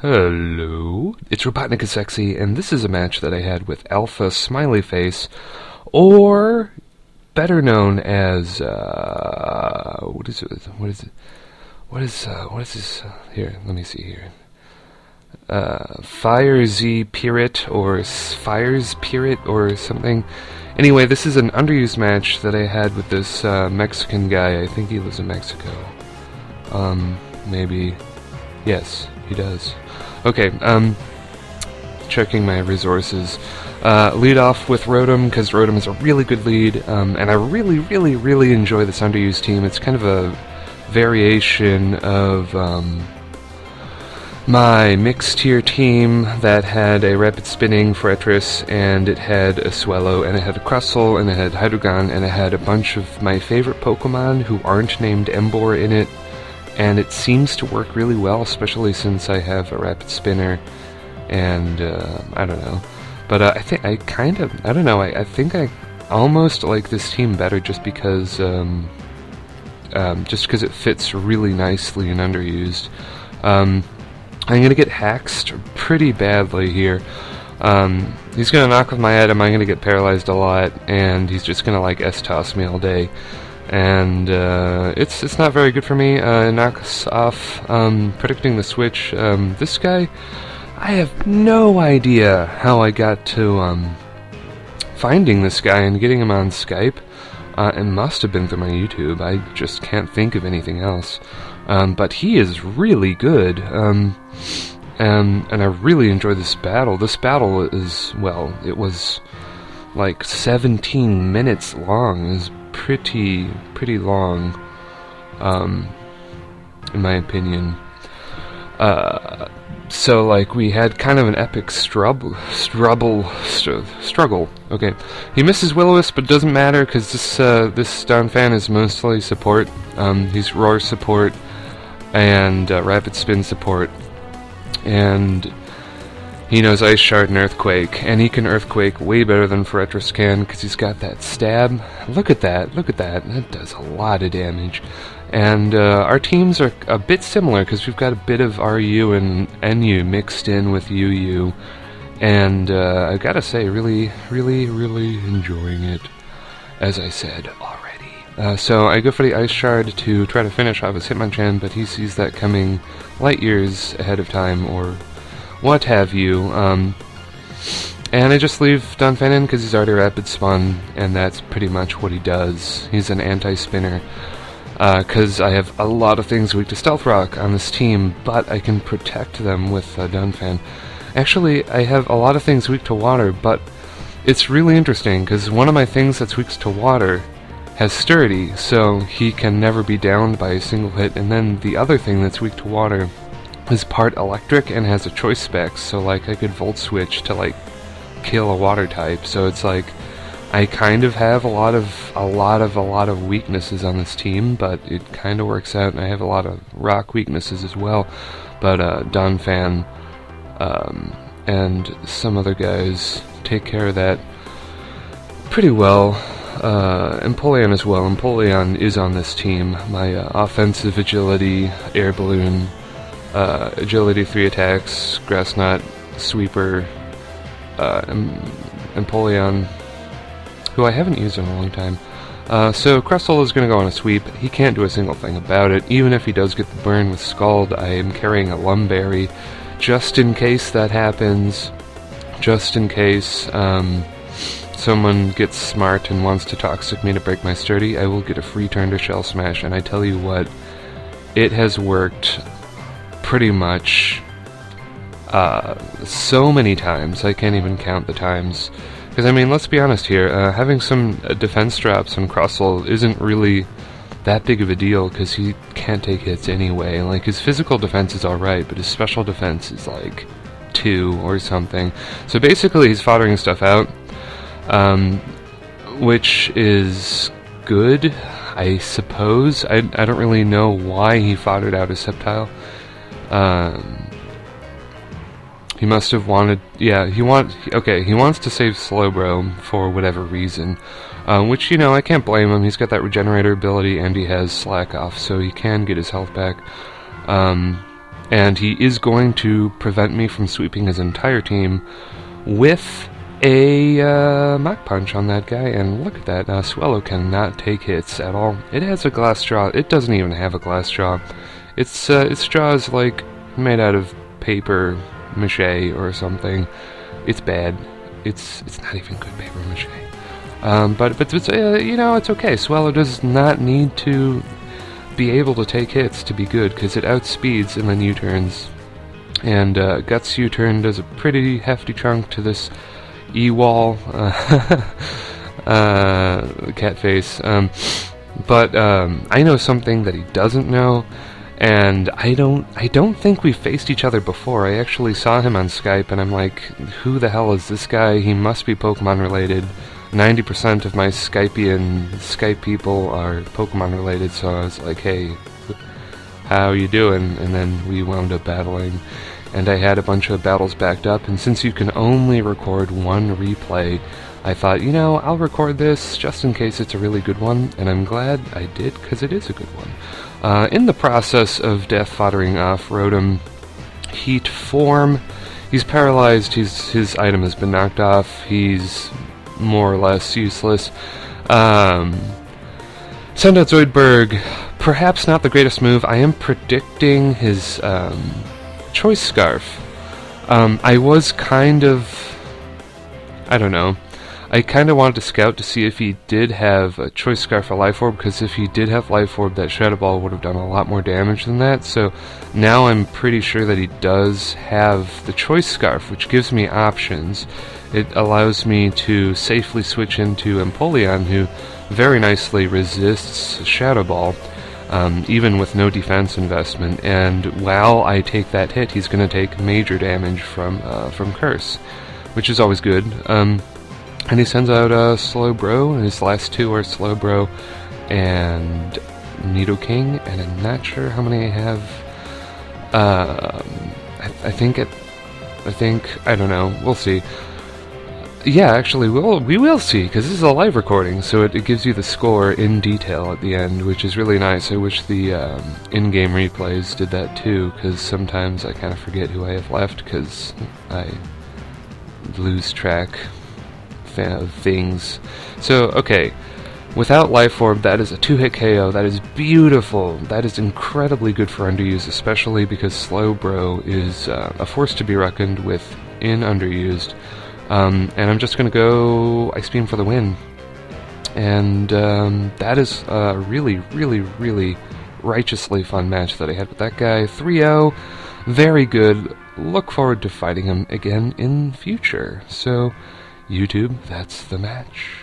Hello, it's RobotnikIsSexy, and this is a match that I had with Alpha Smiley Face, or better known as, what is this, here, let me see here, Firezpirit, or something. Anyway, this is an underused match that I had with this, Mexican guy. I think he lives in Mexico. Maybe, yes, he does. Okay, checking my resources. Lead off with Rotom, because Rotom is a really good lead, and I really enjoy this underused team. It's kind of a variation of my mixed tier team that had a rapid spinning Firezpirit, and it had a Swellow, and it had a Crustle, and it had Hydreigon, and it had a bunch of my favorite Pokemon who aren't named Emboar in it. And it seems to work really well, especially since I have a rapid spinner, and I don't know. But I think I don't know. I think I almost like this team better just because it fits really nicely and underused. I'm gonna get haxed pretty badly here. He's gonna knock with my item. I'm gonna get paralyzed a lot, and he's just gonna like S-toss me all day. And it's not very good for me. It knocks off predicting the switch. This guy, I have no idea how I got to finding this guy and getting him on Skype. It must have been through my YouTube. I just can't think of anything else. But he is really good. And I really enjoy this battle. This battle is, well, it was like 17 minutes long. It was pretty long, in my opinion. So like we had kind of an epic struggle. Okay, he misses Will-O-Wisp, but it doesn't matter because this Donphan is mostly support. He's Roar support and Rapid Spin support, and he knows Ice Shard and Earthquake, and he can Earthquake way better than Firezpirit can, because he's got that stab. Look at that, that does a lot of damage. And our teams are a bit similar, because we've got a bit of RU and NU mixed in with UU, and I gotta say, really enjoying it, as I said already. So I go for the Ice Shard to try to finish off his Hitmonchan, but he sees that coming light years ahead of time, or what have you, and I just leave Donphan in because he's already rapid spun, and that's pretty much what he does. He's an anti-spinner, because I have a lot of things weak to Stealth Rock on this team, but I can protect them with Donphan. Actually, I have a lot of things weak to water, but it's really interesting, because one of my things that's weak to water has Sturdy, so he can never be downed by a single hit, and then the other thing that's weak to water is part electric and has a choice specs, so like I could Volt Switch to like kill a water type. So it's like I kind of have a lot of weaknesses on this team, but it kind of works out, and I have a lot of rock weaknesses as well. But Donphan and some other guys take care of that pretty well. Empoleon as well. Empoleon is on this team. My offensive agility, air balloon, agility 3 attacks, Grass Knot, Sweeper, Empoleon, who I haven't used in a long time. So Crustle is going to go on a sweep. He can't do a single thing about it. Even if he does get the burn with Scald, I am carrying a Lumberry just in case that happens. Just in case someone gets smart and wants to Toxic me to break my Sturdy, I will get a free turn to Shell Smash, and I tell you what, it has worked pretty much so many times, I can't even count the times. Because, I mean, let's be honest here, having some defense drops on Crustle isn't really that big of a deal, because he can't take hits anyway. Like, his physical defense is alright, but his special defense is like 2 or something. So basically he's foddering stuff out, which is good, I suppose. I don't really know why he foddered out his Sceptile. He must have wanted, yeah, he wants to save Slowbro for whatever reason, which, you know, I can't blame him. He's got that regenerator ability, and he has Slack Off, so he can get his health back. and he is going to prevent me from sweeping his entire team with a Mach Punch on that guy. And look at that, Swellow cannot take hits at all. It has a glass jaw. It doesn't even have a glass jaw. Its jaw is like made out of paper mache or something. It's bad. It's not even good paper mache. But it's, you know, it's okay. Swellow does not need to be able to take hits to be good, because it outspeeds and then U-turns. And Guts U-turn does a pretty hefty chunk to this E-wall cat face. But I know something that he doesn't know, and I don't think we faced each other before. I actually saw him on Skype, and I'm like, who the hell is this guy? He must be Pokemon related. 90% of my Skype people are Pokemon related, so I was like, hey, how you doing? And then we wound up battling, and I had a bunch of battles backed up, and since you can only record one replay, I thought, you know, I'll record this just in case it's a really good one, and I'm glad I did, because it is a good one. In the process of death foddering off Rotom, Heat Form, he's paralyzed, his item has been knocked off, he's more or less useless. Send out Zoidberg, perhaps not the greatest move. I am predicting his Choice Scarf. I was kind of, I don't know, I kind of wanted to scout to see if he did have a Choice Scarf or Life Orb, because if he did have Life Orb, that Shadow Ball would have done a lot more damage than that. So now I'm pretty sure that he does have the Choice Scarf, which gives me options. It allows me to safely switch into Empoleon, who very nicely resists Shadow Ball, even with no defense investment. And while I take that hit, he's going to take major damage from Curse, which is always good. And he sends out Slowbro, and his last two are Slowbro and Nidoking, and I'm not sure how many I have. I think, I don't know, we'll see. Yeah, actually, we will see, because this is a live recording, so it gives you the score in detail at the end, which is really nice. I wish the in-game replays did that too, because sometimes I kind of forget who I have left, because I lose track of things. So, okay, without Life Orb, that is a 2-hit KO. That is beautiful. That is incredibly good for Underused, especially because Slowbro is a force to be reckoned with in Underused. And I'm just going to go Ice Beam for the win. And that is a really, really, really righteously fun match that I had with that guy. 3-0, very good. Look forward to fighting him again in future. So, YouTube, that's the match.